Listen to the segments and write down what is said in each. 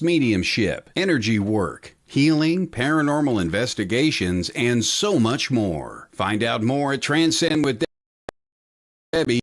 mediumship, energy work, healing, paranormal investigations, and so much more. Find out more at Transcend with Debbie.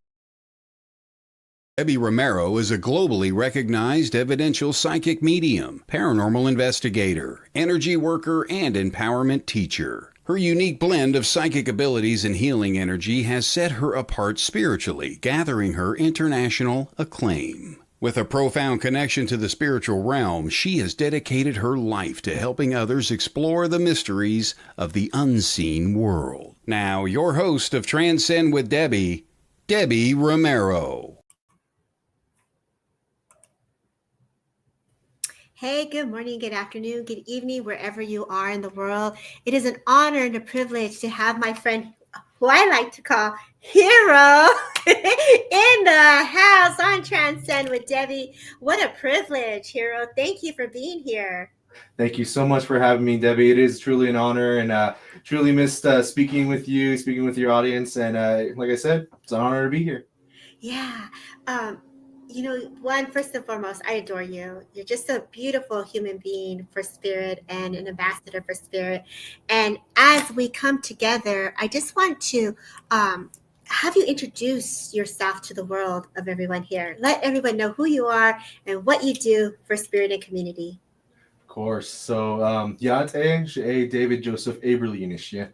Debbie Romero is a globally recognized evidential psychic medium, paranormal investigator, energy worker, and empowerment teacher. Her unique blend of psychic abilities and healing energy has set her apart spiritually, gathering her international acclaim. With a profound connection to the spiritual realm, she has dedicated her life to helping others explore the mysteries of the unseen world. Now, your host of Transcend with Debbie, Debbie Romero. Hey, good morning, good afternoon, good evening, wherever you are in the world. It is an honor and a privilege to have my friend, who I like to call Hero, in the house on Transcend with Debbie. What a privilege, Hero. Thank you for being here. Thank you so much for having me, Debbie. It is truly an honor, and truly missed speaking with you, speaking with your audience. And like I said, it's an honor to be here. Yeah. First and foremost, I adore you. You're just a beautiful human being for spirit and an ambassador for spirit. And as we come together, I just want to have you introduce yourself to the world of everyone here. Let everyone know who you are and what you do for spirit and community. Of course. So, Yate, she David Joseph Aberle Inishia.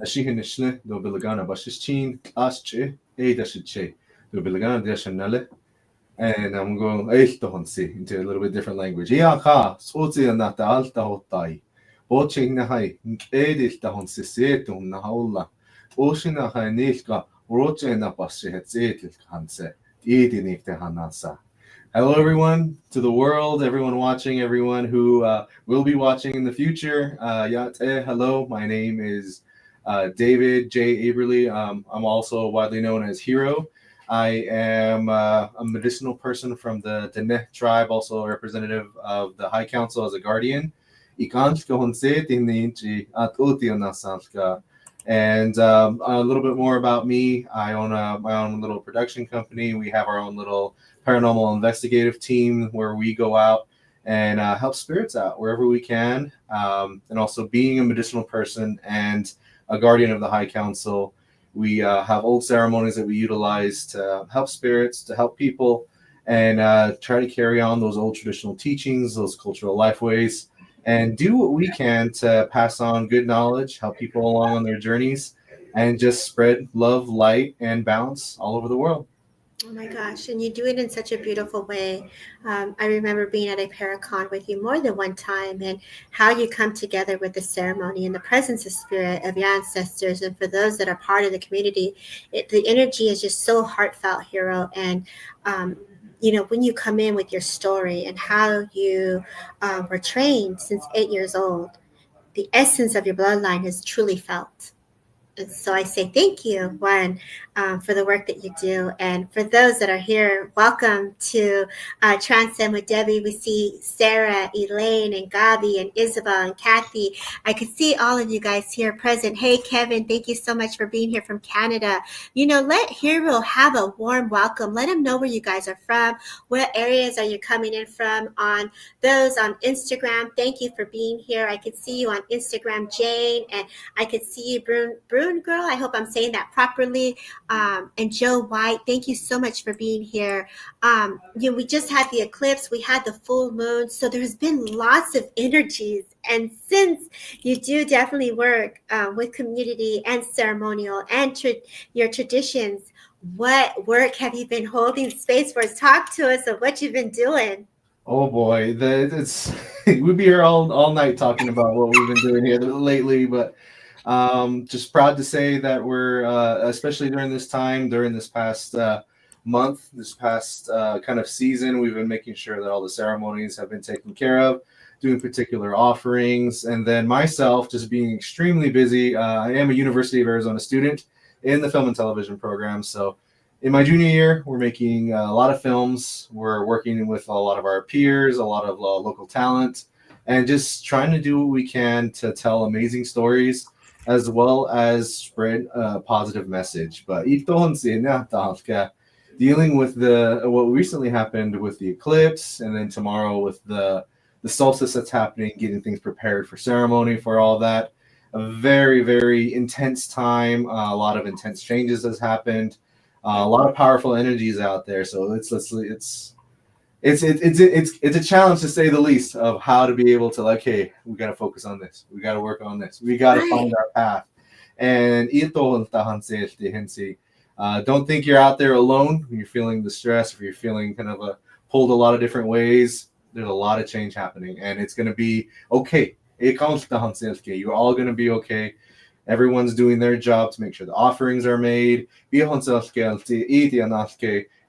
She Hinishne, do Bilagana Bashichin, Asche, Dashiche, do Bilagana Deshanale. And I'm going into a little bit different language. Yaka, Soti and Nata Alta Hotai. Watching Nahai, Edilta Honsetum Nahaula. Oshina Hanilka, Rochena Pashet Hanse, Edinite Hanasa. Hello, everyone, to the world, everyone watching, everyone who will be watching in the future. Yate, hello, my name is David J. Aberle. I'm also widely known as Hero. I am a medicinal person from the Dene tribe, also a representative of the High Council as a guardian. And a little bit more about me. I own my own little production company. We have our own little paranormal investigative team where we go out and help spirits out wherever we can. And also being a medicinal person and a guardian of the High Council, we have old ceremonies that we utilize to help spirits, to help people, and try to carry on those old traditional teachings, those cultural life ways, and do what we can to pass on good knowledge, help people along on their journeys, and just spread love, light, and balance all over the world. Oh my gosh, and you do it in such a beautiful way. I remember being at a Paracon with you more than one time, and how you come together with the ceremony and the presence of spirit of your ancestors. And for those that are part of the community, the energy is just so heartfelt, Hero. And when you come in with your story and how you were trained since 8 years old, the essence of your bloodline is truly felt. And so I say thank you, one, for the work that you do. And for those that are here, welcome to Transcend with Debbie. We see Sarah, Elaine, and Gabi, and Isabel, and Kathy. I could see all of you guys here present. Hey, Kevin, thank you so much for being here from Canada. Let Hero have a warm welcome. Let him know where you guys are from. What areas are you coming in from? On those on Instagram, thank you for being here. I could see you on Instagram, Jane, and I could see you, Brune Girl. I hope I'm saying that properly. And Joe White, thank you so much for being here. We just had the eclipse, we had the full moon, so there's been lots of energies. And since you do definitely work with community and ceremonial and your traditions, what work have you been holding space for? Talk to us of what you've been doing. Oh boy, we'd be here all night talking about what we've been doing here lately, but just proud to say that we're, especially during this time, during this past month, this past kind of season, we've been making sure that all the ceremonies have been taken care of, doing particular offerings, and then myself just being extremely busy. I am a University of Arizona student in the film and television program. So in my junior year, we're making a lot of films. We're working with a lot of our peers, a lot of local talent, and just trying to do what we can to tell amazing stories, as well as spread a positive message. But dealing with what recently happened with the eclipse, and then tomorrow with the the solstice that's happening, getting things prepared for ceremony, for all that. A very, very intense time. A lot of intense changes has happened. A lot of powerful energies out there. So it's a challenge, to say the least, of how to be able to, like, hey, we got to focus on this. We got to work on this. We got to find our path. And don't think you're out there alone when you're feeling the stress, if you're feeling kind of pulled a lot of different ways. There's a lot of change happening, and it's going to be okay. You're all going to be okay. Everyone's doing their job to make sure the offerings are made.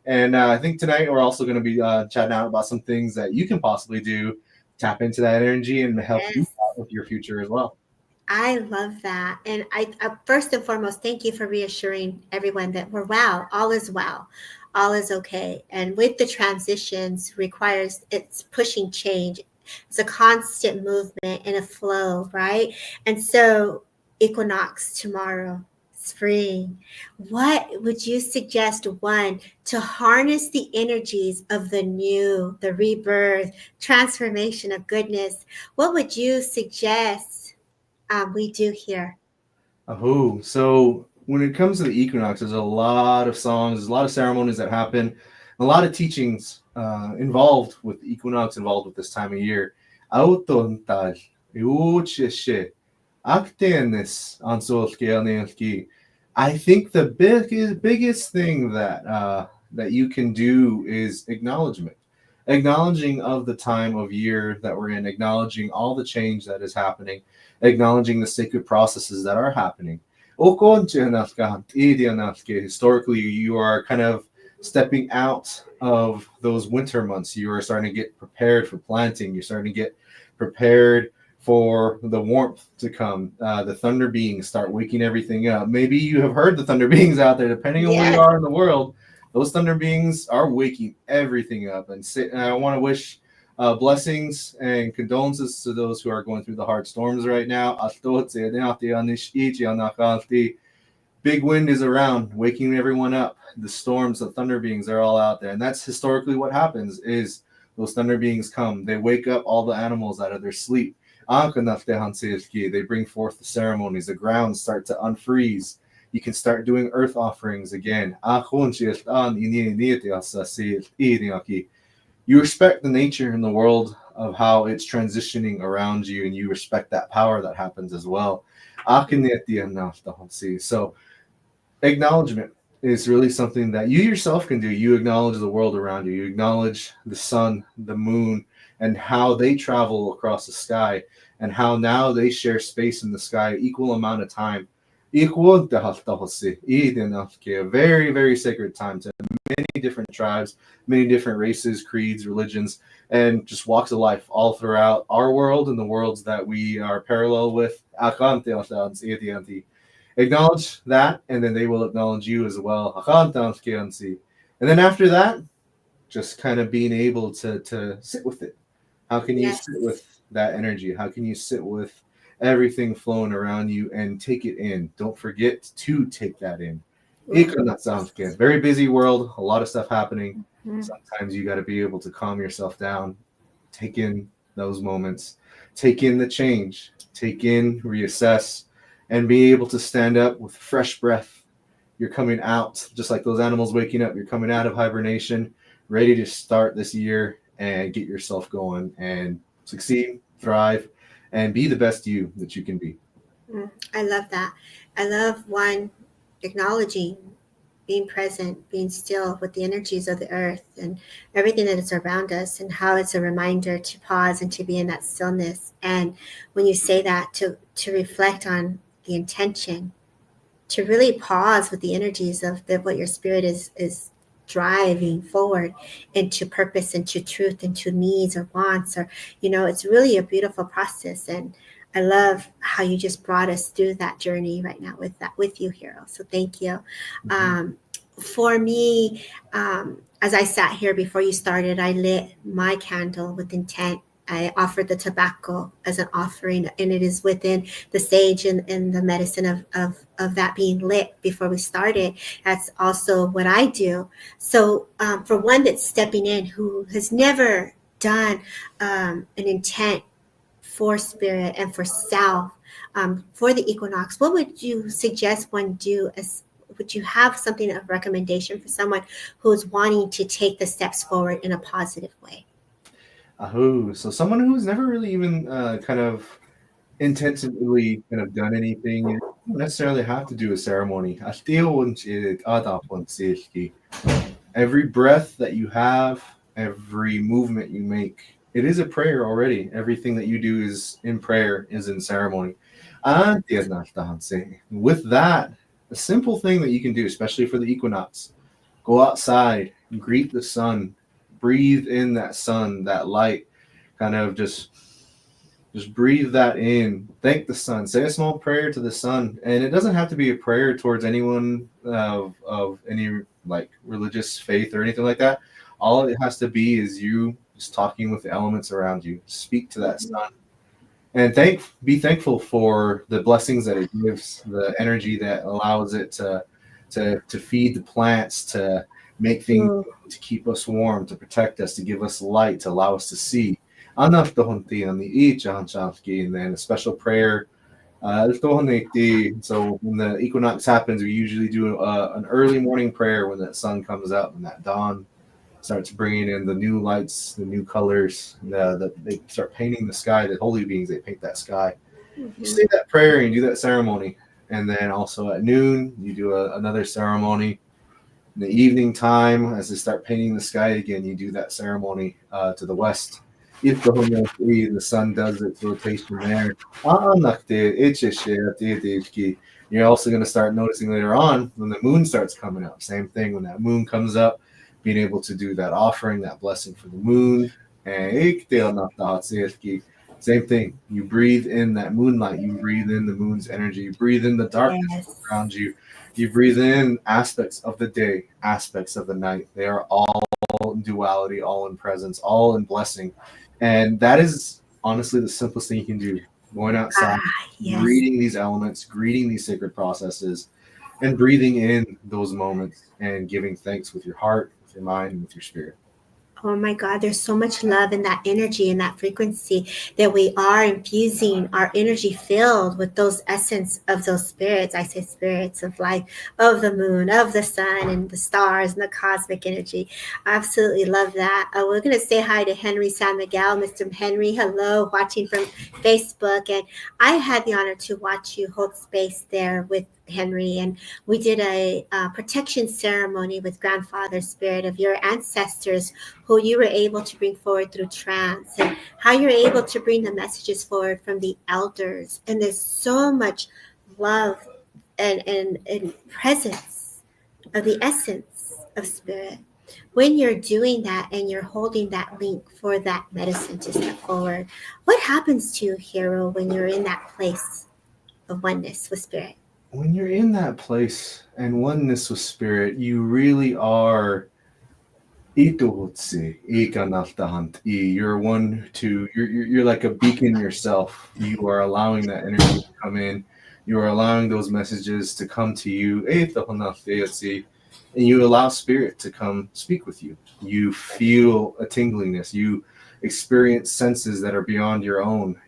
And I think tonight we're also going to be chatting out about some things that you can possibly do, tap into that energy, and help you out with your future as well. I love that. And I first and foremost, thank you for reassuring everyone that we're well. All is well. All is okay. And with the transitions it's pushing change. It's a constant movement and a flow, right? And so Equinox tomorrow, spring. What would you suggest, one, to harness the energies of the new, the rebirth, transformation of goodness? What would you suggest we do here? So when it comes to the equinox, there's a lot of songs, there's a lot of ceremonies that happen, a lot of teachings involved with the equinox, involved with this time of year. I think the biggest thing that you can do is acknowledging of the time of year that we're in, acknowledging all the change that is happening, acknowledging the sacred processes that are happening. Historically, you are kind of stepping out of those winter months. You are starting to get prepared for planting. You're starting to get prepared for the warmth to come. The thunder beings start waking everything up. Maybe you have heard the thunder beings out there, depending on where you are in the world. Those thunder beings are waking everything up. And I want to wish blessings and condolences to those who are going through the hard storms right now. Big wind is around, waking everyone up. The storms, the thunder beings are all out there. And that's historically what happens, is those thunder beings come. They wake up all the animals out of their sleep. They bring forth the ceremonies. The grounds start to unfreeze. You can start doing earth offerings again. You respect the nature and the world of how it's transitioning around you, and you respect that power that happens as well. So acknowledgement is really something that you yourself can do. You acknowledge the world around you. You acknowledge the sun, the moon, and how they travel across the sky, and how now they share space in the sky equal amount of time. A very, very sacred time to many different tribes, many different races, creeds, religions, and just walks of life all throughout our world and the worlds that we are parallel with. Acknowledge that, and then they will acknowledge you as well. And then after that, just kind of being able to sit with it. How can you sit with that energy? How can you sit with everything flowing around you and take it in? Don't forget to take that in. Very busy world, a lot of stuff happening. Sometimes you got to be able to calm yourself down, take in those moments, take in the change, take in, reassess, and be able to stand up with fresh breath. You're coming out, just like those animals waking up. You're coming out of hibernation, ready to start this year and get yourself going and succeed, thrive, and be the best you that you can be. I love that. I love, one, acknowledging, being present, being still with the energies of the earth and everything that is around us, and how it's a reminder to pause and to be in that stillness. And when you say that, to reflect on the intention, to really pause with the energies of what your spirit is driving forward into purpose, into truth, into needs or wants, or, it's really a beautiful process. And I love how you just brought us through that journey right now with you, Hero. So thank you. For me, as I sat here before you started, I lit my candle with intent. I offered the tobacco as an offering, and it is within the sage and the medicine of that being lit before we started. That's also what I do. So for one that's stepping in, who has never done an intent for spirit and for self for the equinox, what would you suggest one do? As would you have something of recommendation for someone who's wanting to take the steps forward in a positive way? So someone who's never really even kind of intentionally kind of done anything, you don't necessarily have to do a ceremony. Every breath that you have, every movement you make, it is a prayer already. Everything that you do is in prayer, is in ceremony. With that, a simple thing that you can do, especially for the equinox, go outside, greet the sun, breathe in that sun, that light, kind of just breathe that in. Thank the sun. Say a small prayer to the sun, and it doesn't have to be a prayer towards anyone of any like religious faith or anything like that. All it has to be is you just talking with the elements around you. Speak to that sun, and be thankful for the blessings that it gives, the energy that allows it to feed the plants, to make things, to keep us warm, to protect us, to give us light, to allow us to see. And then a special prayer. So when the equinox happens, we usually do an early morning prayer when that sun comes up and that dawn starts bringing in the new lights, the new colors. They start painting the sky. The holy beings, they paint that sky. You say that prayer and you do that ceremony. And then also at noon, you do another ceremony. In the evening time, as they start painting the sky again, you do that ceremony to the west. If the sun does its rotation there, you're also going to start noticing later on when the moon starts coming up. Same thing, when that moon comes up, being able to do that offering, that blessing for the moon. Same thing. You breathe in that moonlight. You breathe in the moon's energy. You breathe in the darkness around you. You breathe in aspects of the day, aspects of the night. They are all in duality, all in presence, all in blessing. And that is honestly the simplest thing you can do. Going outside, greeting these elements, greeting these sacred processes, and breathing in those moments and giving thanks with your heart, with your mind, and with your spirit. Oh my God, there's so much love in that energy and that frequency that we are infusing our energy filled with those essence of those spirits. I say spirits of life, of the moon, of the sun, and the stars and the cosmic energy. I absolutely love that. We're going to say hi to Henry San Miguel. Mr. Henry, hello, watching from Facebook. And I had the honor to watch you hold space there with Henry, and we did a protection ceremony with grandfather spirit of your ancestors who you were able to bring forward through trance, and how you're able to bring the messages forward from the elders. And there's so much love and presence of the essence of spirit when you're doing that and you're holding that link for that medicine to step forward. What happens to you, Hero, when you're in that place of oneness with spirit? When you're in that place and oneness with spirit, you really are. You're like a beacon yourself. You are allowing that energy to come in. You are allowing those messages to come to you. And you allow spirit to come speak with you. You feel a tingliness. You experience senses that are beyond your own.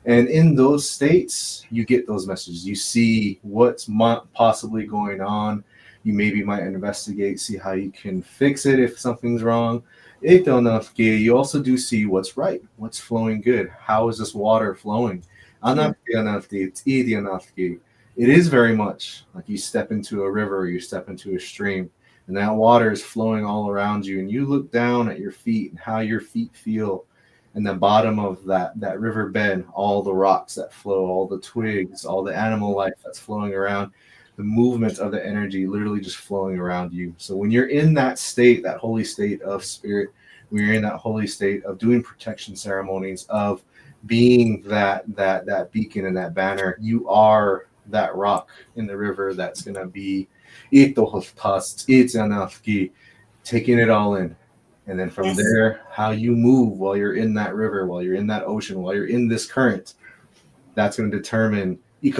And in those states, you get those messages. You see what's possibly going on. You maybe might investigate, see how you can fix it if something's wrong. You also do see what's right, what's flowing good. How is this water flowing? It is very much like you step into a river or you step into a stream, and that water is flowing all around you, and you look down at your feet and how your feet feel. And the bottom of that river bed, all the rocks that flow, all the twigs, all the animal life that's flowing around, the movement of the energy literally just flowing around you. So when you're in that state, that holy state of spirit, when you're in that holy state of doing protection ceremonies, of being that beacon and that banner, you are that rock in the river that's going to be taking it all in. And then from there, how you move while you're in that river, while you're in that ocean, while you're in this current, that's going to determine the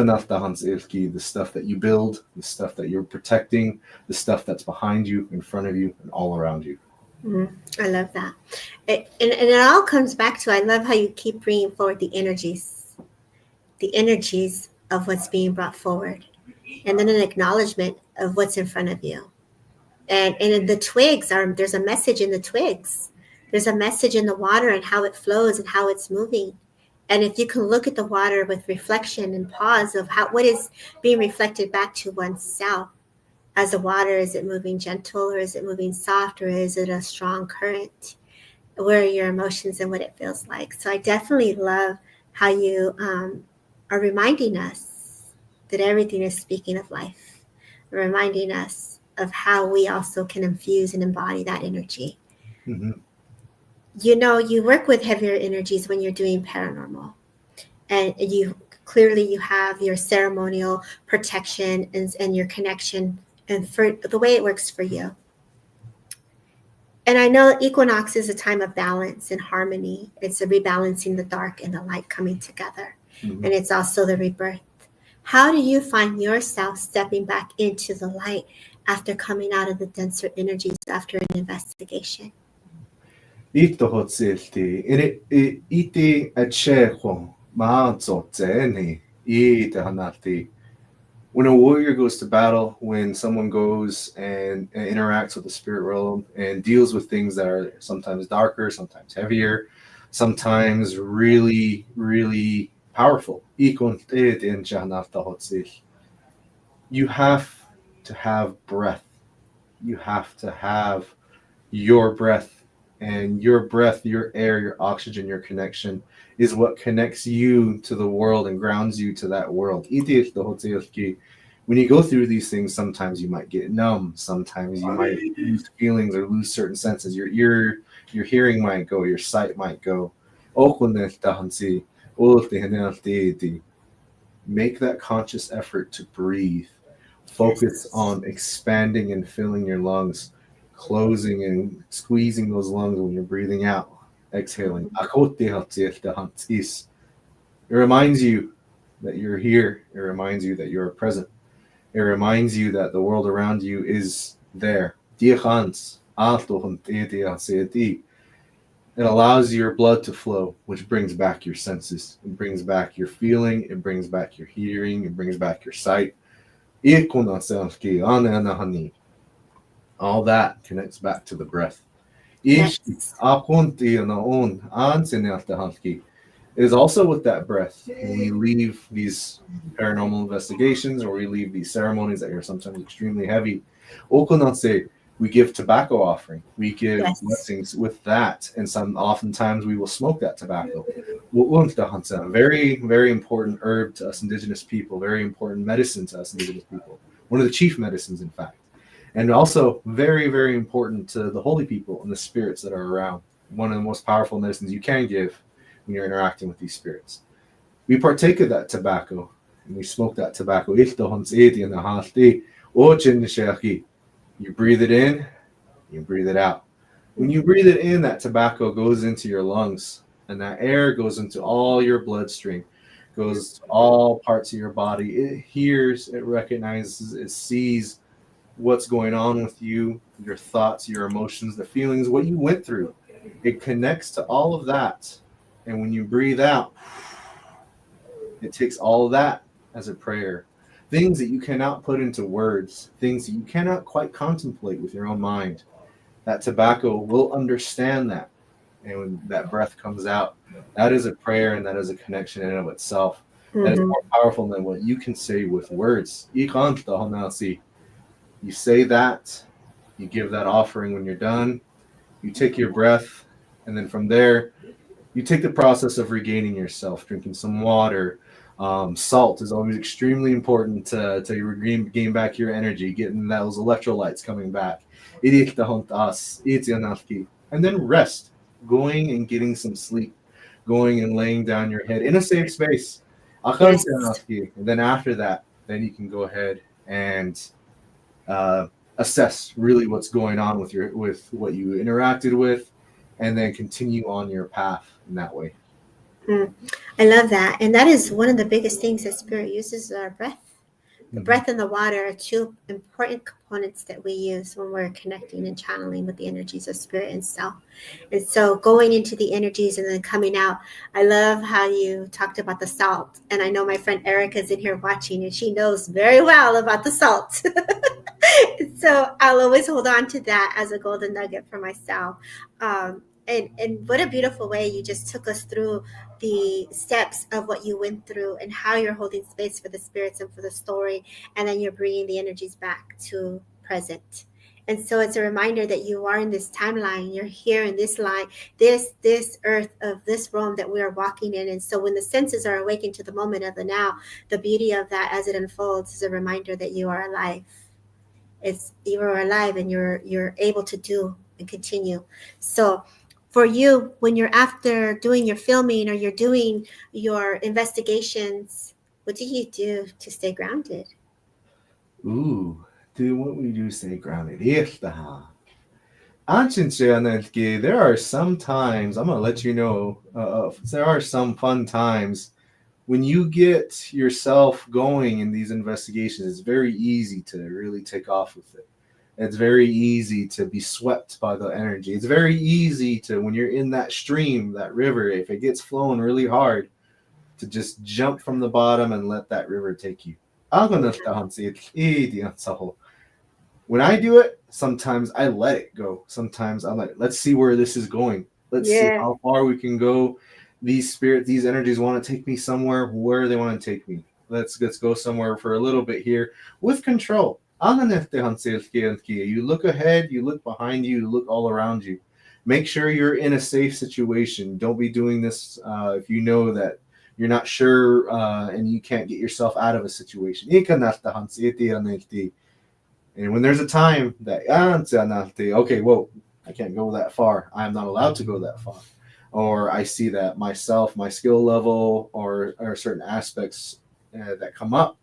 stuff that you build, the stuff that you're protecting, the stuff that's behind you, in front of you, and all around you. I love that. And it all comes back to, I love how you keep bringing forward the energies of what's being brought forward, and then an acknowledgement of what's in front of you. And the twigs there's a message in the twigs. There's a message in the water and how it flows and how it's moving. And if you can look at the water with reflection and pause of what is being reflected back to oneself as the water, is it moving gentle, or is it moving soft, or is it a strong current? Where are your emotions and what it feels like? So I definitely love how you are reminding us that everything is speaking of life, reminding us of how we also can infuse and embody that energy. Mm-hmm. You know, you work with heavier energies when you're doing paranormal, and you have your ceremonial protection and your connection, and for the way it works for you. And I know Equinox is a time of balance and harmony. It's a rebalancing the dark and the light coming together. Mm-hmm. And it's also the rebirth. How do you find yourself stepping back into the light after coming out of the denser energies after an investigation? Ito hotsilti, iti achejo, maanzoteni, ite hanati. When a warrior goes to battle, when someone goes and interacts with the spirit realm and deals with things that are sometimes darker, sometimes heavier, sometimes really, really powerful, you have to have breath. You have to have your breath. And your breath, your air, your oxygen, your connection is what connects you to the world and grounds you to that world. When you go through these things, sometimes you might get numb. Sometimes you might lose feelings or lose certain senses. Your ear, your hearing might go. Your sight might go. Make that conscious effort to breathe. Focus on expanding and filling your lungs, closing and squeezing those lungs when you're breathing out, exhaling. It reminds you that you're here. It reminds you that you're present. It reminds you that the world around you is there. It allows your blood to flow, which brings back your senses. It brings back your feeling. It brings back your hearing. It brings back your sight. All that connects back to the breath. Yes. It is also with that breath when we leave these paranormal investigations or we leave these ceremonies that are sometimes extremely heavy. We give tobacco offering. We give blessings with that, and oftentimes we will smoke that tobacco. Very, very important herb to us Indigenous people. Very important medicine to us Indigenous people. One of the chief medicines, in fact. And also very, very important to the holy people and the spirits that are around. One of the most powerful medicines you can give when you're interacting with these spirits. We partake of that tobacco and we smoke that tobacco. You breathe it in, you breathe it out. When you breathe it in, that tobacco goes into your lungs, and that air goes into all your bloodstream, goes to all parts of your body. It hears, it recognizes, it sees what's going on with you, your thoughts, your emotions, the feelings, what you went through. It connects to all of that. And when you breathe out, it takes all of that as a prayer. Things that you cannot put into words, things that you cannot quite contemplate with your own mind. That tobacco will understand that. And when that breath comes out, that is a prayer and that is a connection in and of itself. That is more powerful than what you can say with words. You say that, you give that offering when you're done, you take your breath, and then from there, you take the process of regaining yourself, drinking some water. Salt is always extremely important to regain back your energy, getting those electrolytes coming back. And then rest, going and getting some sleep, going and laying down your head in a safe space. Yes. And then after that, then you can go ahead and assess really what's going on with what you interacted with, and then continue on your path in that way. I love that. And that is one of the biggest things that Spirit uses, is our breath. The breath and the water are two important components that we use when we're connecting and channeling with the energies of spirit and self. And so going into the energies and then coming out, I love how you talked about the salt. And I know my friend Erica's in here watching, and she knows very well about the salt. So I'll always hold on to that as a golden nugget for myself. And what a beautiful way you just took us through the steps of what you went through and how you're holding space for the spirits and for the story, and then you're bringing the energies back to present. And so it's a reminder that you are in this timeline, you're here in this line, this earth of this realm that we are walking in. And so when the senses are awakened to the moment of the now, the beauty of that as it unfolds is a reminder that you are alive. You are alive, and you're able to do and continue. So for you, when you're after doing your filming or you're doing your investigations, what do you do to stay grounded? Ooh, do what we do, stay grounded. There are some times, I'm going to let you know, there are some fun times when you get yourself going in these investigations. It's very easy to really take off with it. It's very easy to be swept by the energy. It's very easy to, when you're in that stream, that river, if it gets flowing really hard, to just jump from the bottom and let that river take you. When I do it, sometimes I let it go. Sometimes I'm like, let's see where this is going. Let's see how far we can go. These spirits, these energies want to take me somewhere. Where do they want to take me? Let's go somewhere for a little bit here with control. You look ahead, you look behind you, you look all around you. Make sure you're in a safe situation. Don't be doing this if you know that you're not sure and you can't get yourself out of a situation. And when there's a time that, okay, whoa, I can't go that far. I'm not allowed to go that far. Or I see that myself, my skill level, or certain aspects that come up,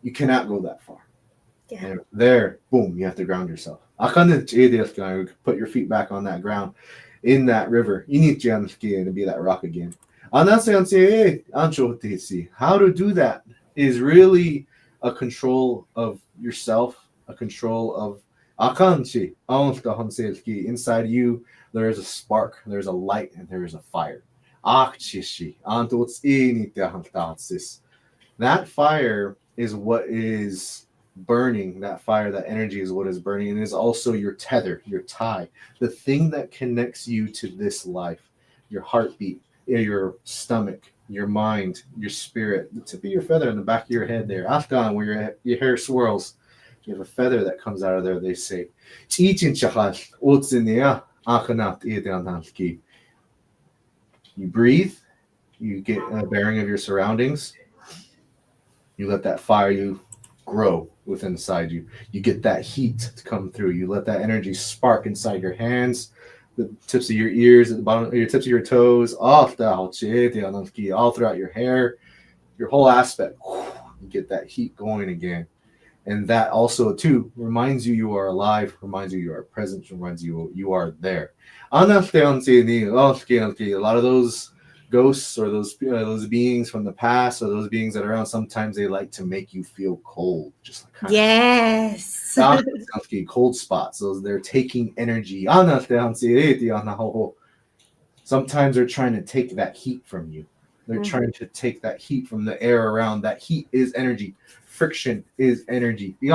you cannot go that far. Yeah. And there, boom, you have to ground yourself. Put your feet back on that ground in that river. You need to be that rock again. How to do that is really a control of yourself, a control of inside you. There is a spark, there's a light, and there is a fire. That fire is what is burning. That fire, that energy is what is burning, and is also your tether, your tie, the thing that connects you to this life, your heartbeat, your stomach, your mind, your spirit, the tip of your feather in the back of your head there, Afghan, where your hair swirls. You have a feather that comes out of there, they say. You breathe, you get a bearing of your surroundings, you let that fire you grow within inside you. You get that heat to come through. You let that energy spark inside your hands, the tips of your ears, at the bottom, your tips of your toes, all throughout your hair, your whole aspect. You get that heat going again. And that also, too, reminds you are alive, reminds you are present, reminds you are there. A lot of those ghosts or those beings from the past, or those beings that are around, sometimes they like to make you feel cold, just like yes, cold spots. They're taking energy. Sometimes they're trying to take that heat from you. They're trying to take that heat from the air around. That heat is energy. Friction is energy. You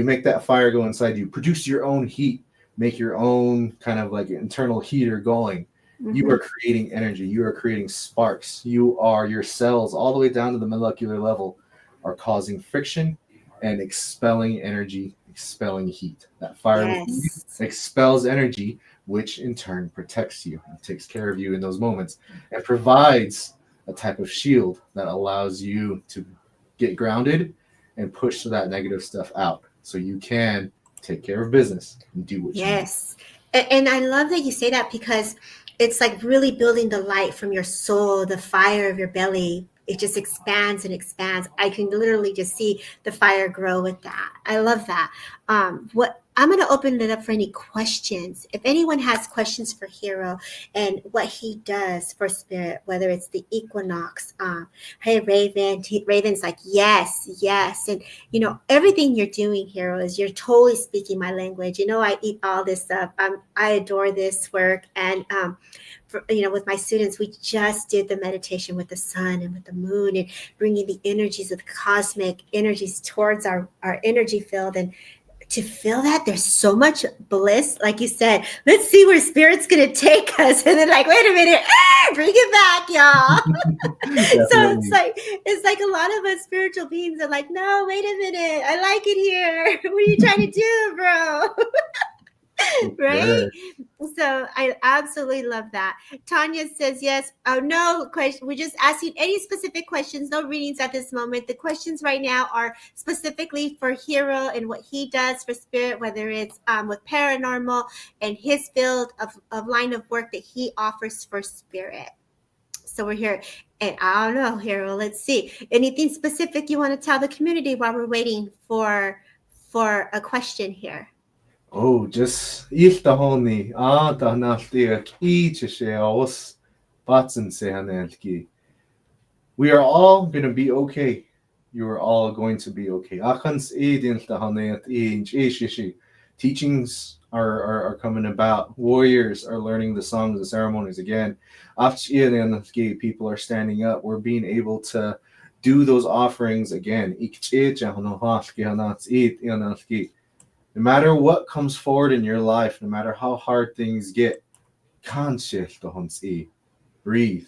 make that fire go inside you. Produce your own heat. Make your own kind of like internal heater going. You are creating energy. You are creating sparks. Your cells, all the way down to the molecular level, are causing friction and expelling energy, expelling heat. That fire within you expels energy, which in turn protects you and takes care of you in those moments, and provides a type of shield that allows you to get grounded and push that negative stuff out, so you can take care of business and do what you need. And I love that you say that, because it's like really building the light from your soul, the fire of your belly. It just expands and expands. I can literally just see the fire grow with that. I love that. What I'm going to open it up for any questions. If anyone has questions for Hero and what he does for spirit, whether it's the equinox, hey Raven, Raven's like, yes, yes. And everything you're doing, Hero, is you're totally speaking my language. I eat all this stuff. I adore this work. And with my students, we just did the meditation with the sun and with the moon and bringing the energies of the cosmic energies towards our energy field. And to feel that, there's so much bliss. Like you said, let's see where spirit's going to take us. And then like, wait a minute, bring it back, y'all. So it's like a lot of us spiritual beings are like, no, wait a minute. I like it here. What are you trying to do, bro? Right? So I absolutely love that. Tanya says yes. Oh, no question. We're just asking any specific questions, no readings at this moment. The questions right now are specifically for Hero and what he does for spirit, whether it's with paranormal and his field of line of work that he offers for spirit. So we're here. And I don't know, Hero, let's see. Anything specific you want to tell the community while we're waiting for a question here? Oh, just iltahoni tahnaltiak ichesheos batsen sehanelki. We are all going to be okay. You are all going to be okay. Teachings are coming about. Warriors are learning the songs and ceremonies again. People are standing up. We're being able to do those offerings again. No matter what comes forward in your life, no matter how hard things get, breathe.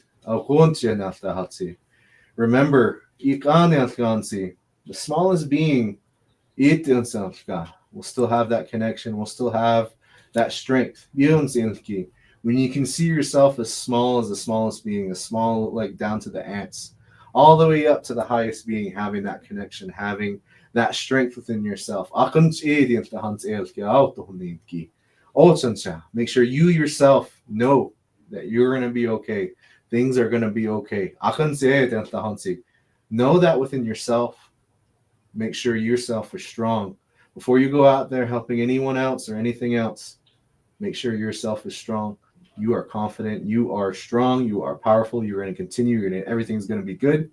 Remember, the smallest being will still have that connection, will still have that strength. When you can see yourself as small as the smallest being, as small like down to the ants, all the way up to the highest being, having that connection, having that strength within yourself. Make sure you yourself know that you're going to be okay. Things are going to be okay. Know that within yourself. Make sure yourself is strong. Before you go out there helping anyone else or anything else, make sure yourself is strong. You are confident. You are strong. You are powerful. You're going to continue. Everything's going to be good.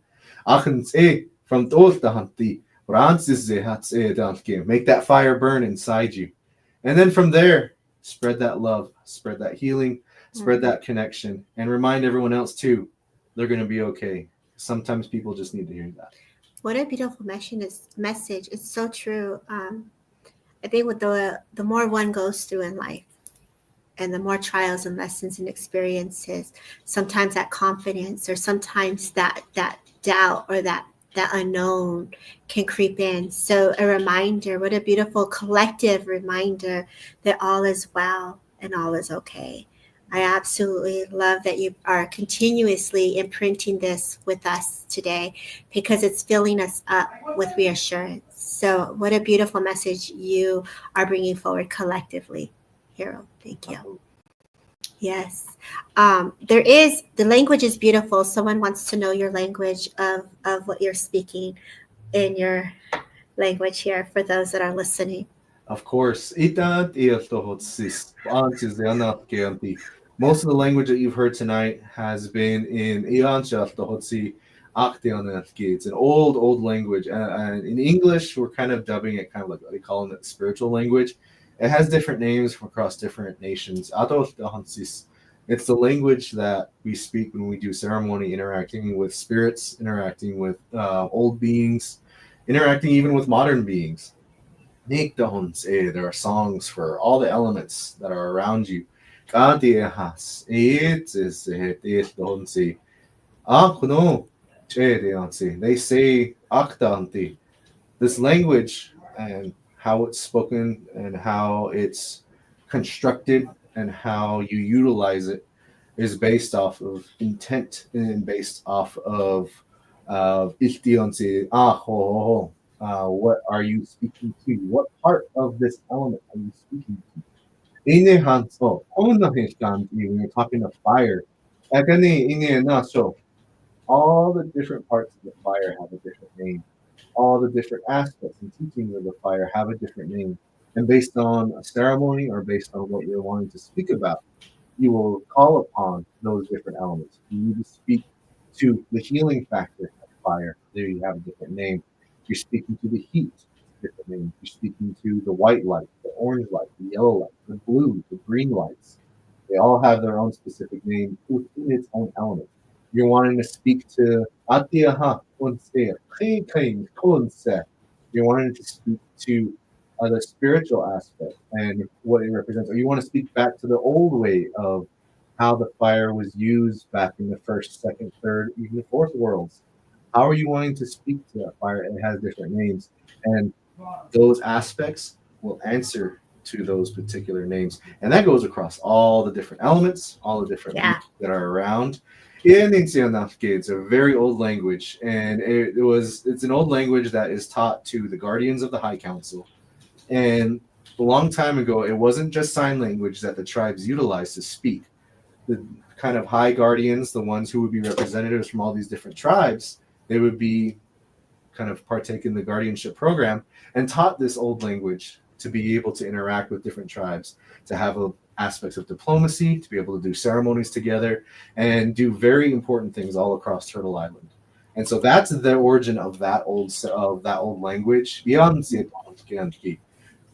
Make that fire burn inside you. And then from there, spread that love, spread that healing, spread that connection, and remind everyone else too, they're going to be okay. Sometimes people just need to hear that. What a beautiful message. It's so true. I think with the more one goes through in life, and the more trials and lessons and experiences, sometimes that confidence or sometimes that doubt or that unknown can creep in. So a reminder, what a beautiful collective reminder that all is well and all is okay. I absolutely love that you are continuously imprinting this with us today because it's filling us up with reassurance. So what a beautiful message you are bringing forward collectively, Hero. Thank you. Yes. The language is beautiful. Someone wants to know your language of what you're speaking in your language here for those that are listening. Of course. Most of the language that you've heard tonight has been in it's an old language. And in English, we're kind of dubbing it kind of like they call it spiritual language. It has different names from across different nations. It's the language that we speak when we do ceremony, interacting with spirits, interacting with old beings, interacting even with modern beings. There are songs for all the elements that are around you. They say this language and how it's spoken and how it's constructed and how you utilize it is based off of intent and based off of what are you speaking to? What part of this element are you speaking to? When you're talking of fire, all the different parts of the fire have a different name. All the different aspects and teachings of the fire have a different name. And based on a ceremony or based on what you're wanting to speak about, you will call upon those different elements. You need to speak to the healing factor of fire. There you have a different name. You're speaking to the heat, different name. You're speaking to the white light, the orange light, the yellow light, the blue, the green lights. They all have their own specific name within its own element. You're wanting to speak to Atiaha Unse, Konse. You're wanting to speak to the spiritual aspect and what it represents. Or you want to speak back to the old way of how the fire was used back in the first, second, third, even the fourth worlds. How are you wanting to speak to that fire? It has different names. And those aspects will answer to those particular names. And that goes across all the different elements, all the different Yeah. beings that are around. It's a very old language, and it's an old language that is taught to the guardians of the High Council. And a long time ago, it wasn't just sign language that the tribes utilized to speak. The kind of high guardians, the ones who would be representatives from all these different tribes, they would be kind of partake in the guardianship program and taught this old language to be able to interact with different tribes, to have aspects of diplomacy, to be able to do ceremonies together, and do very important things all across Turtle Island. And so that's the origin of that old language.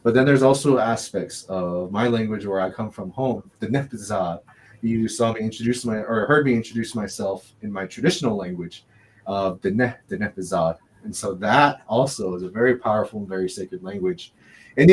But then there's also aspects of my language where I come from home, the Nepizad. You saw me heard me introduce myself in my traditional language, the Nepizad. And so that also is a very powerful and very sacred language. A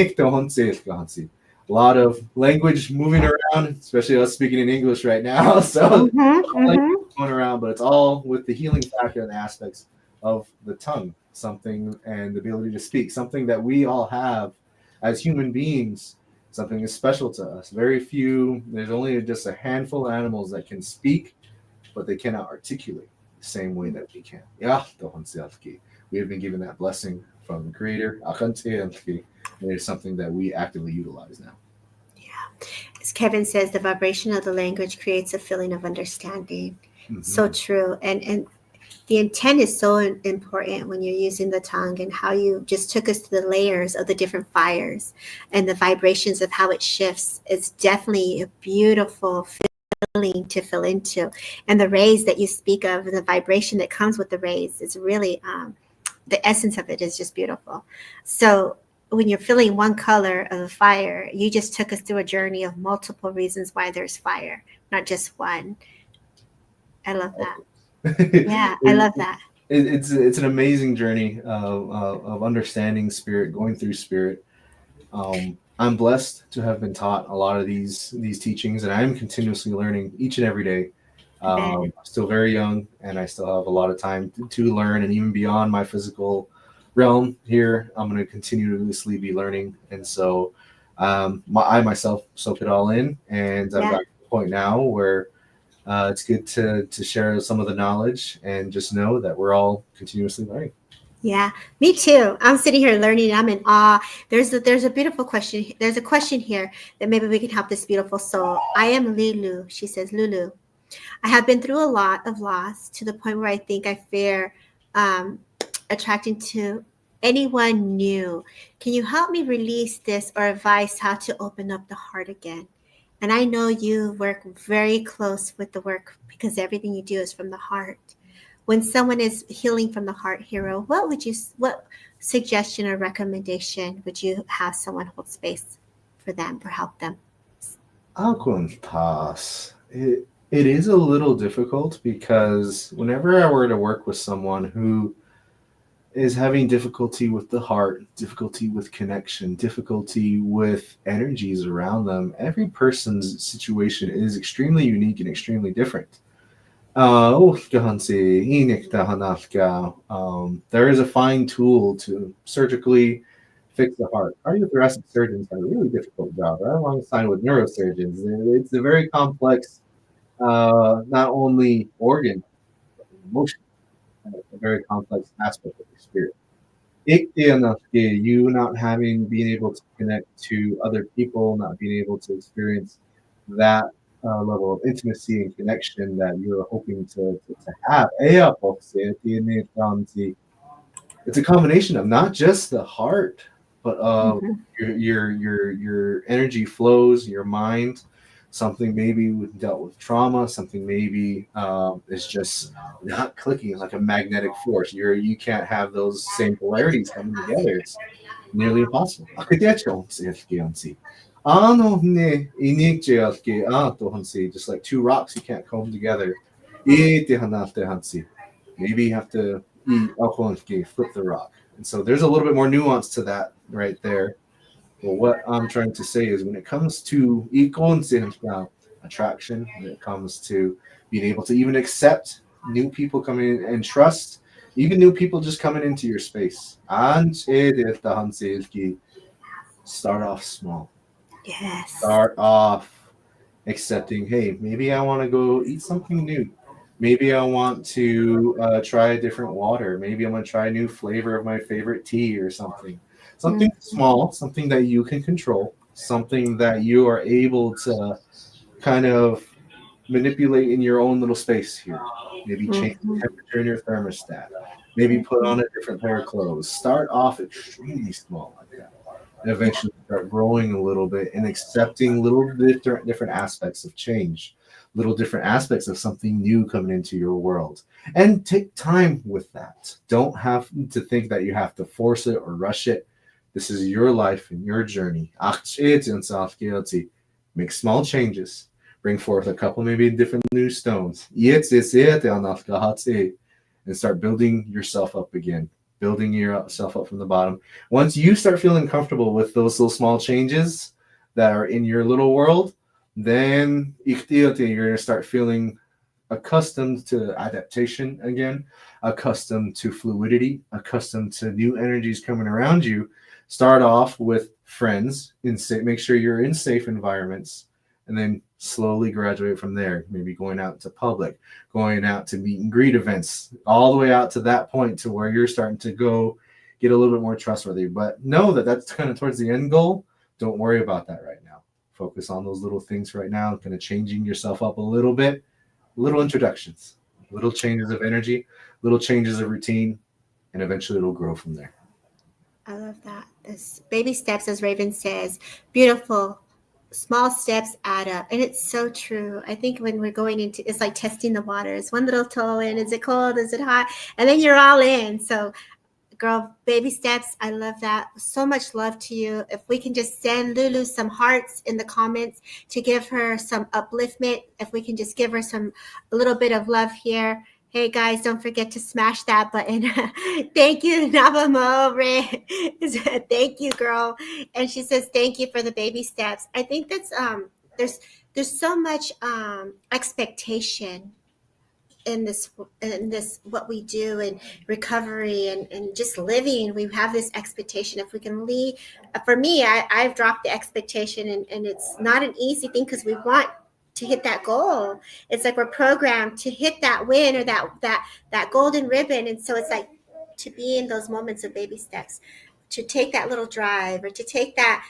lot of language moving around, especially us speaking in English right now. So going around, but it's all with the healing factor and the aspects of the tongue, something, and the ability to speak, something that we all have as human beings. Something is special to us. There's only just a handful of animals that can speak, but they cannot articulate the same way that we can. We have been given that blessing from the Creator. It is something that we actively utilize now. Yeah. As Kevin says, the vibration of the language creates a feeling of understanding. Mm-hmm. So true. And the intent is so important when you're using the tongue, and how you just took us to the layers of the different fires and the vibrations of how it shifts. It's definitely a beautiful feeling to feel into. And the rays that you speak of, and the vibration that comes with the rays, is really, the essence of it is just beautiful. So when you're feeling one color of the fire, you just took us through a journey of multiple reasons why there's fire, not just one. I love that. Yeah, I love that. It's an amazing journey of understanding spirit, going through spirit. I'm blessed to have been taught a lot of these teachings, and I am continuously learning each and every day. I'm still very young, and I still have a lot of time to learn, and even beyond my physical realm here, I'm going to continuously be learning. And so I myself soak it all in, and I've got to the point now where it's good to share some of the knowledge and just know that we're all continuously learning. Yeah, me too. I'm sitting here learning. I'm in awe. There's a beautiful question. There's a question here that maybe we can help this beautiful soul. I am Lulu. She says, Lulu, I have been through a lot of loss to the point where I think I fear attracting to anyone new. Can you help me release this, or advise how to open up the heart again? And I know you work very close with the work, because everything you do is from the heart. When someone is healing from the heart, Hero, what suggestion or recommendation would you have someone hold space for them or help them? It is a little difficult, because whenever I were to work with someone who is having difficulty with the heart, difficulty with connection, difficulty with energies around them, every person's situation is extremely unique and extremely different. There is a fine tool to surgically fix the heart. Cardiothoracic surgeons have a really difficult job, right alongside with neurosurgeons. It's a very complex, not only organ, but emotion, a very complex aspect of your spirit. You not being able to connect to other people, not being able to experience that level of intimacy and connection that you're hoping to have. It's a combination of not just the heart, but Mm-hmm. your energy flows, your mind, something maybe dealt with trauma, something maybe is just not clicking like a magnetic force. You can't have those same polarities coming together. It's nearly impossible. Just like two rocks you can't comb together. Maybe you have to flip the rock. And so there's a little bit more nuance to that right there. But what I'm trying to say is when it comes to attraction, when it comes to being able to even accept new people coming in and trust, even new people just coming into your space. Start off small. Yes. Start off accepting, hey, maybe I want to go eat something new. Maybe I want to try a different water. Maybe I'm going to try a new flavor of my favorite tea or something. Something Mm-hmm. small, something that you can control, something that you are able to kind of manipulate in your own little space here. Maybe change the Mm-hmm. temperature in your thermostat. Maybe put on a different pair of clothes. Start off extremely small like that and eventually start growing a little bit and accepting little different aspects of change, little different aspects of something new coming into your world. And take time with that. Don't have to think that you have to force it or rush it. This is your life and your journey. Make small changes. Bring forth a couple maybe different new stones. And start building yourself up again, building yourself up from the bottom. Once you start feeling comfortable with those little small changes that are in your little world, then you're going to start feeling accustomed to adaptation again, accustomed to fluidity, accustomed to new energies coming around you. Start off with friends, make sure you're in safe environments, and then slowly graduate from there. Maybe going out to public, going out to meet and greet events, all the way out to that point to where you're starting to go get a little bit more trustworthy. But know that that's kind of towards the end goal. Don't worry about that right now. Focus on those little things right now, kind of changing yourself up a little bit, little introductions, little changes of energy, little changes of routine, and eventually it'll grow from there. I love that. This baby steps, as Raven says, beautiful. Small steps add up, and it's so true. I think when we're going into, it's like testing the waters. One little toe in, is it cold? Is it hot? And then you're all in. So, girl, baby steps. I love that. So much love to you. If we can just send Lulu some hearts in the comments to give her some upliftment, if we can just give her a little bit of love here. Hey guys, don't forget to smash that button. Thank you, Navamo. Thank you, girl. And she says, thank you for the baby steps. I think that's there's so much expectation in this what we do in recovery and just living. We have this expectation. If we can leave, for me, I've dropped the expectation, and it's not an easy thing because we want to hit that goal. It's like we're programmed to hit that win or that golden ribbon. And so it's like to be in those moments of baby steps, to take that little drive or to take that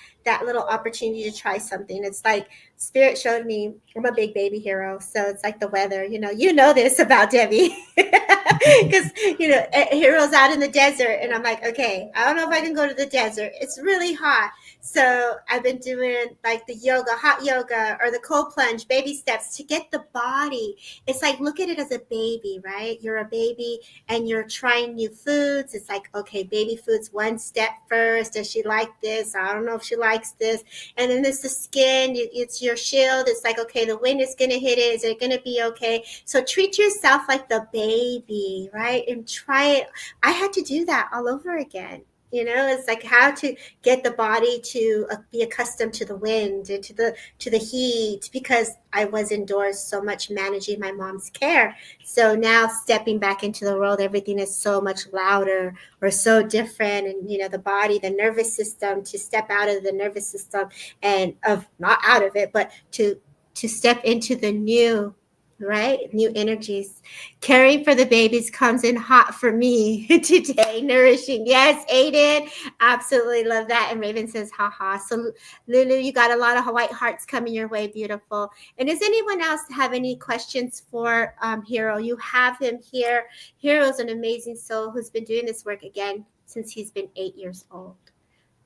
little opportunity to try something. It's like Spirit showed me, I'm a big baby hero, so it's like the weather. You know this about Debbie, because Hero's out in the desert, and I'm like, okay, I don't know if I can go to the desert. It's really hot, so I've been doing like the yoga, hot yoga, or the cold plunge, baby steps to get the body. It's like, look at it as a baby, right? You're a baby and you're trying new foods. It's like, okay, baby food's one step first. Does she like this? I don't know if she likes this. And then there's the skin. It's your shield. It's like, okay, the wind is going to hit it. Is it going to be okay? So treat yourself like the baby, right? And try it. I had to do that all over again. It's like how to get the body to be accustomed to the wind and to the heat, because I was indoors so much managing my mom's care. So now stepping back into the world, everything is so much louder or so different. And, the body, the nervous system, to step out of the nervous system and not out of it, but to step into the new, right? New energies. Caring for the babies comes in hot for me today. Nourishing. Yes, Aiden. Absolutely love that. And Raven says, haha. So Lulu, you got a lot of white hearts coming your way. Beautiful. And does anyone else have any questions for Hero? You have him here. Hero's an amazing soul who's been doing this work again since he's been 8 years old.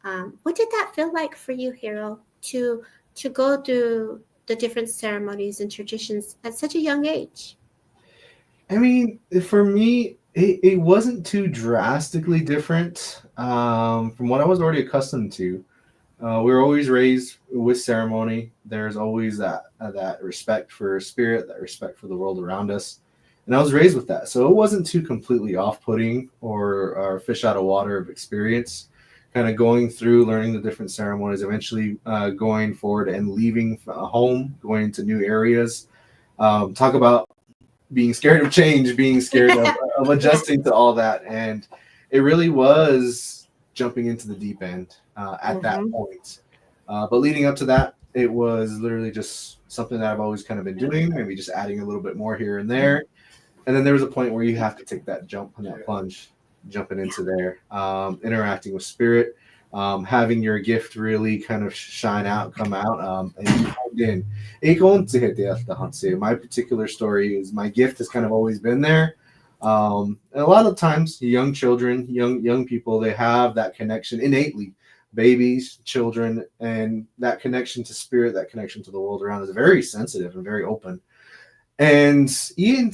What did that feel like for you, Hero, to go through the different ceremonies and traditions at such a young age? I mean, for me, it wasn't too drastically different from what I was already accustomed to. We were always raised with ceremony. There's always that respect for spirit, that respect for the world around us, and I was raised with that. So it wasn't too completely off-putting or fish out of water of experience. Kind of going through, learning the different ceremonies, eventually going forward and leaving home, going to new areas. Talk about being scared of change, being scared of adjusting to all that, and it really was jumping into the deep end at that point. But leading up to that, it was literally just something that I've always kind of been doing, maybe just adding a little bit more here and there. And then there was a point where you have to take that jump and that plunge, jumping into there, interacting with spirit, having your gift really kind of shine out, come out, and you plugged in. My particular story is my gift has kind of always been there. And a lot of times, young children, young people, they have that connection innately. Babies, children, and that connection to spirit, that connection to the world around is very sensitive and very open. And as you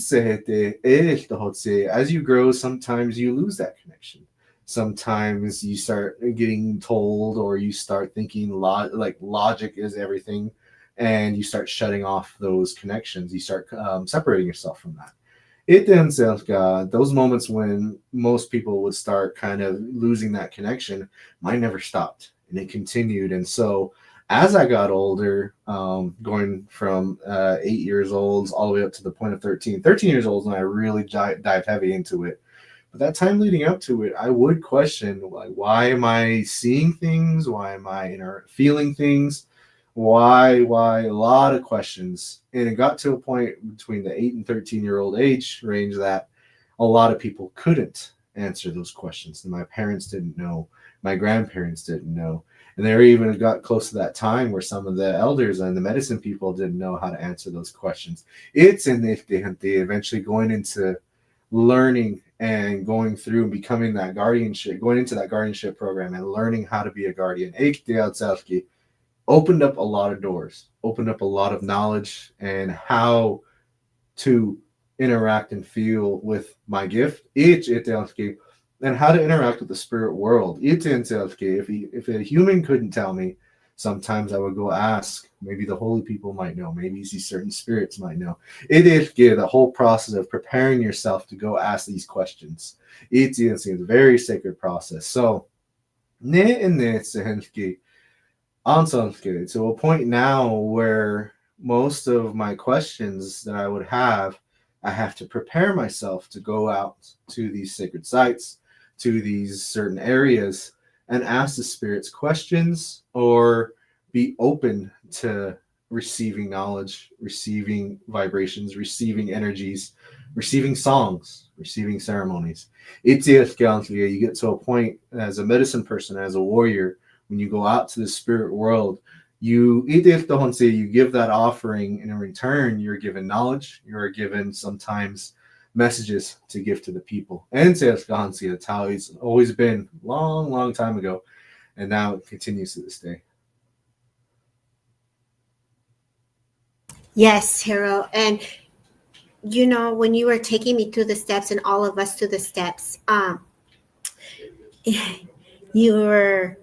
grow, sometimes you lose that connection. Sometimes you start getting told, or you start thinking like logic is everything, and you start shutting off those connections. You start separating yourself from that. Those moments when most people would start kind of losing that connection, mine never stopped, and it continued. And so as I got older, going from 8 years old all the way up to the point of 13 years old, and I really dived heavy into it. But that time leading up to it, I would question, like, why am I seeing things? Why am I feeling things? Why a lot of questions. And it got to a point between the 8 and 13-year-old age range that a lot of people couldn't answer those questions. And my parents didn't know, my grandparents didn't know. And there even got close to that time where some of the elders and the medicine people didn't know how to answer those questions. It's in the eventually going into learning and going through and becoming that guardianship, going into that guardianship program and learning how to be a guardian. Opened up a lot of doors, opened up a lot of knowledge and how to interact and feel with my gift. And how to interact with the spirit world. If a human couldn't tell me, sometimes I would go ask. Maybe the holy people might know. Maybe these certain spirits might know. It is the whole process of preparing yourself to go ask these questions. It's a very sacred process. So, to a point now where most of my questions that I would have, I have to prepare myself to go out to these sacred sites, to these certain areas, and ask the spirits questions, or be open to receiving knowledge, receiving vibrations, receiving energies, receiving songs, receiving ceremonies. You get to a point as a medicine person, as a warrior, when you go out to the spirit world, you give that offering, and in return, you're given knowledge, you're given sometimes messages to give to the people. And that's how it's always been, long time ago, and now it continues to this day. Yes, Hero. And when you were taking me through the steps, and all of us through the steps, you were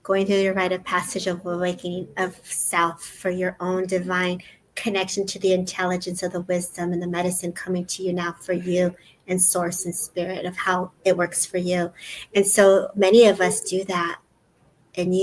going through your rite of passage of awakening of self for your own divine connection to the intelligence of the wisdom and the medicine coming to you now for you, and source and spirit of how it works for you. And so many of us do that, and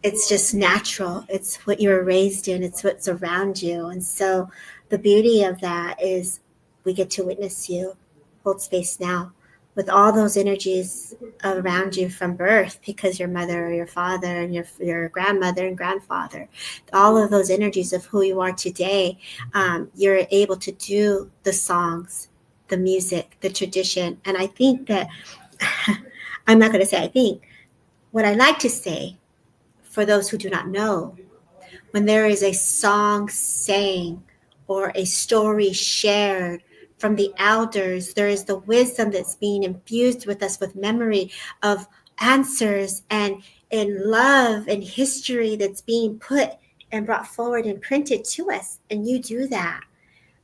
it's just natural. It's what you were raised in. It's what's around you. And so the beauty of that is we get to witness you hold space now with all those energies around you from birth, because your mother or your father and your grandmother and grandfather, all of those energies of who you are today, you're able to do the songs, the music, the tradition. And I think that, I'm not going to say I think, what I like to say, for those who do not know, when there is a song sang or a story shared from the elders, there is the wisdom that's being infused with us, with memory of answers and love and history that's being put and brought forward and printed to us. And you do that.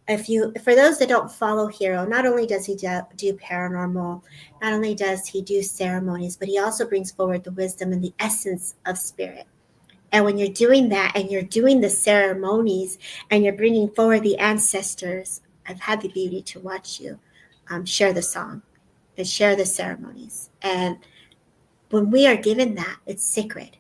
For those that don't follow Hero, not only does he do paranormal, not only does he do ceremonies, but he also brings forward the wisdom and the essence of spirit. And when you're doing that and you're doing the ceremonies and you're bringing forward the ancestors, I've had the beauty to watch you share the song and share the ceremonies. And when we are given that, it's sacred.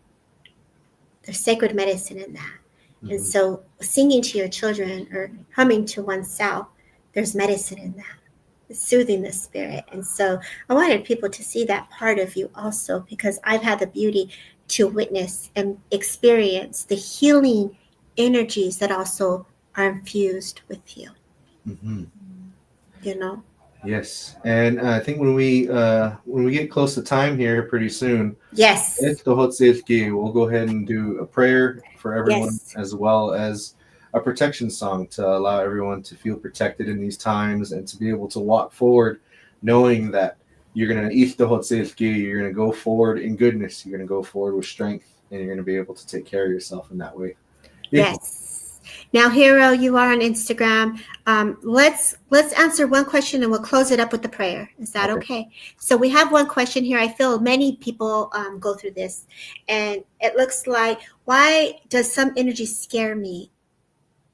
There's sacred medicine in that. And so singing to your children or humming to oneself, there's medicine in that. It's soothing the spirit. And so I wanted people to see that part of you also, because I've had the beauty to witness and experience the healing energies that also are infused with you. You know? Yes, and I think when we get close to time here pretty soon, Yes. we'll go ahead and do a prayer for everyone, Yes. as well as a protection song to allow everyone to feel protected in these times and to be able to walk forward, knowing that you're gonna go forward in goodness, you're gonna go forward with strength, and you're gonna be able to take care of yourself in that way. Yes. Now, Hero, you are on Instagram. Let's answer one question and we'll close it up with the prayer. Is that okay? So we have one question here. I feel many people go through this, and it looks like, why does some energy scare me?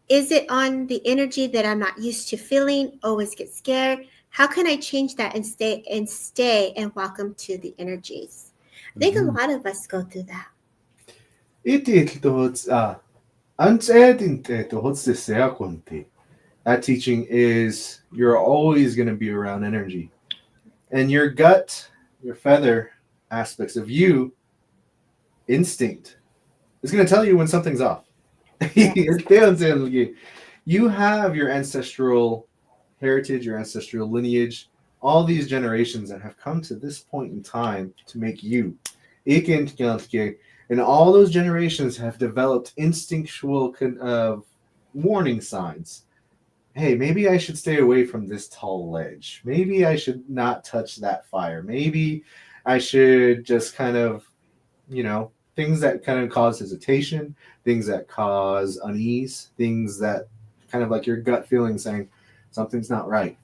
Is it on the energy that I'm not used to feeling? Always get scared. How can I change that and stay and welcome to the energies? I think a lot of us go through that. That teaching is you're always going to be around energy, and your gut, your feather aspects of you, instinct, is going to tell you when something's off. You have your ancestral heritage, your ancestral lineage, all these generations that have come to this point in time to make you. And all those generations have developed instinctual warning signs. Hey, maybe I should stay away from this tall ledge. Maybe I should not touch that fire. Maybe I should just kind of, things that kind of cause hesitation, things that cause unease, things that kind of like your gut feeling saying something's not right.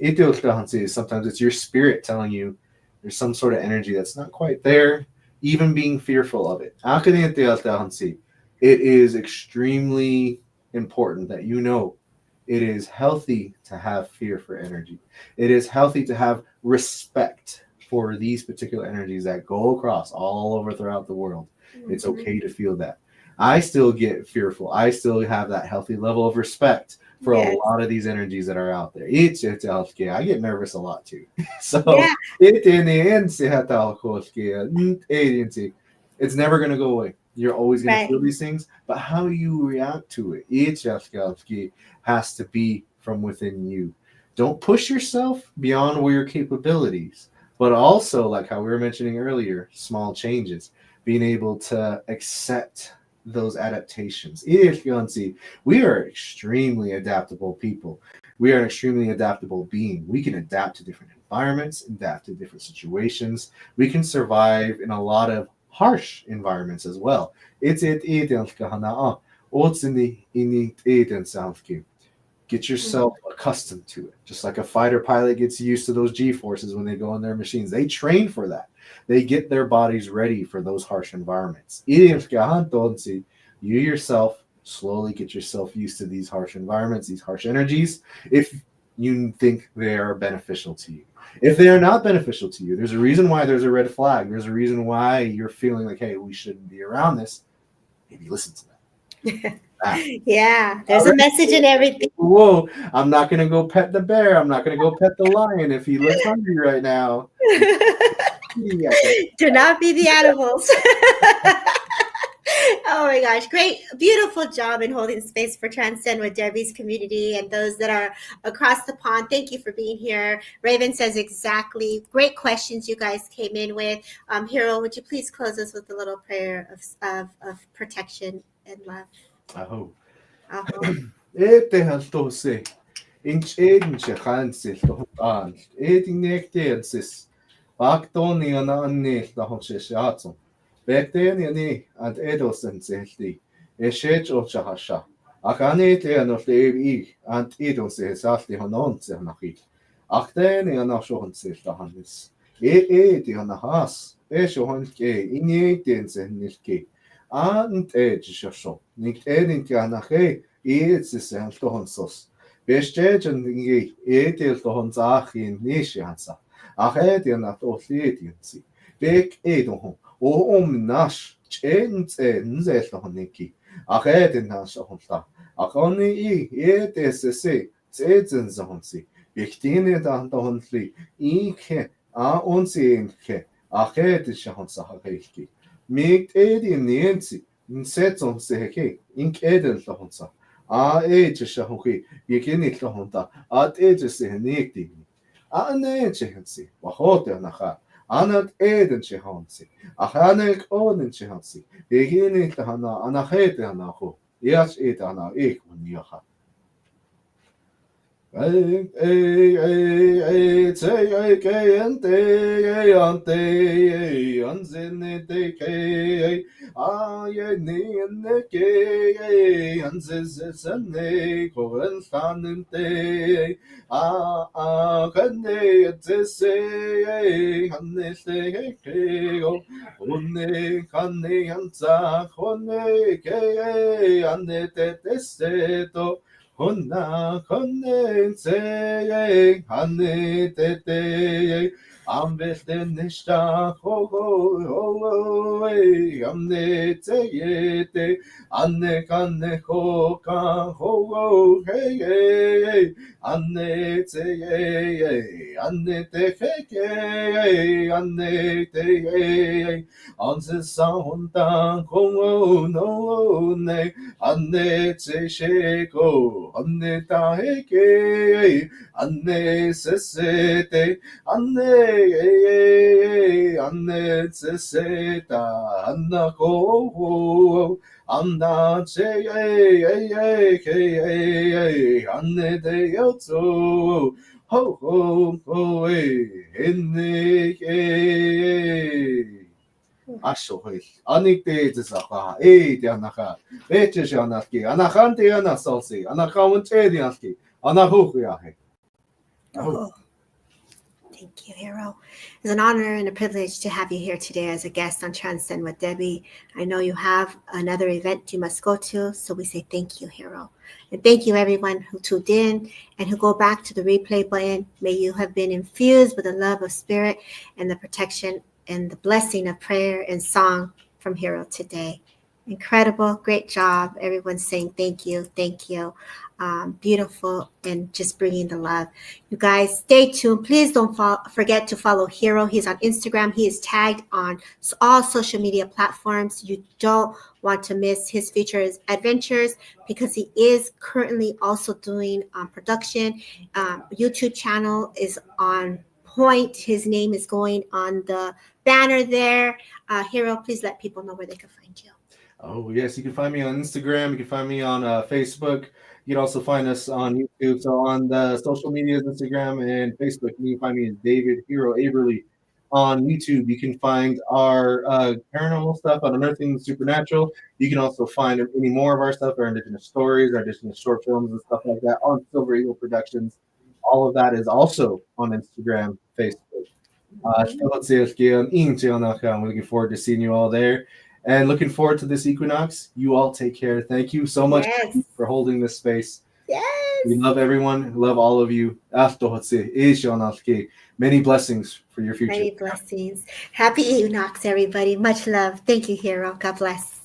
Sometimes it's your spirit telling you there's some sort of energy that's not quite there, even being fearful of it. It is extremely important that it is healthy to have fear for energy. It is healthy to have respect for these particular energies that go across all over throughout the world. It's okay to feel that. I still get fearful. I still have that healthy level of respect for a lot of these energies that are out there. I get nervous a lot too. So it's never going to go away. You're always going to feel these things, but how you react to it has to be from within you. Don't push yourself beyond your capabilities, but also, like how we were mentioning earlier, small changes, being able to accept those adaptations. We are extremely adaptable people. We are an extremely adaptable being. We can adapt to different environments, adapt to different situations. We can survive in a lot of harsh environments as well. Get yourself accustomed to it. Just like a fighter pilot gets used to those G-forces when they go on their machines. They train for that. They get their bodies ready for those harsh environments. You yourself slowly get yourself used to these harsh environments, these harsh energies, if you think they are beneficial to you. If they are not beneficial to you, there's a reason why there's a red flag. There's a reason why you're feeling like, hey, we shouldn't be around this. Maybe listen to that. Yeah, there's a message in everything. Whoa, I'm not going to go pet the bear. I'm not going to go pet the lion if he looks hungry right now. Do not be the animals. Oh my gosh, great, beautiful job in holding space for Transcend with Debbie's community and those that are across the pond. Thank you for being here. Raven says exactly. Great questions you guys came in with. Hero, would you please close us with a little prayer of protection and love? Aho. Aho. Baktoni ana anni lahomshishatsu. Bekteni ani and edosen zehli. Eshech ochahasha. Akani te anolevi and edose salti honon zenachi. Achteni anashon zehtahanis. Di anahas. Eshohonke ini denzenilke. Ant edjasho. Nikt edin tianache. It's a tohonsos. Bestegen dingi edel tohonsachin nishansa. Achedian at othlidiansi. Bek edon. O nash. Nzeltohniki. Achedin nashahonta. Achoni edesse. Zedzenzonsi. Biktine dantohonli. Ike. A onsienke. Achedishahonsahaki. Mikt edin niensi. Nsetzonseke. Ink edel tohonsa. Ejeshahunki, Yekinitlohunta, Ejesehnikti, Anechehansi, Wahoternaha, Anat Edenchehansi, Ahanek Odenchehansi, Yekinitahana, Anahetanaho, Yash Etana, Ekuniaha. Honna konne se hanne tete ambelten nishta ho amne te anne kanne ho hey anne te anne te anse sahunta ho no ne anne te sheko anne taheke anne sesete anne seseta anna ko anna che anne de yotsu ho enne Ashohil. Anikte Zaka, Dianaka, Betishanaki, Anahantiana Salsi, Anakamuntianski, Anahuyahe. Oh, thank you, Hero. It's an honor and a privilege to have you here today as a guest on Transcend with Debbie. I know you have another event you must go to, so we say thank you, Hero. And thank you, everyone who tuned in and who go back to the replay button. May you have been infused with the love of spirit and the protection and the blessing of prayer and song from Hero today. Incredible, great job. Everyone's saying thank you, beautiful, and just bringing the love. You guys, stay tuned. Please don't forget to follow Hero. He's on Instagram. He is tagged on all social media platforms. You don't want to miss his future adventures because he is currently also doing production. YouTube channel is on point. His name is going on the banner there. Hero, please let people know where they can find you. Oh, yes. You can find me on Instagram. You can find me on Facebook. You can also find us on YouTube. So on the social medias, Instagram and Facebook, you can find me as David Hero Aberle. On YouTube, you can find our paranormal stuff on Unearthing the Supernatural. You can also find any more of our stuff, our Indigenous stories, our Indigenous short films and stuff like that on Silver Eagle Productions. All of that is also on Instagram, Facebook. I'm looking forward to seeing you all there. And looking forward to this equinox. You all take care. Thank you so much for holding this space. Yes. We love everyone. Love all of you. Many blessings for your future. Many blessings. Happy equinox, everybody. Much love. Thank you, Hero. God bless.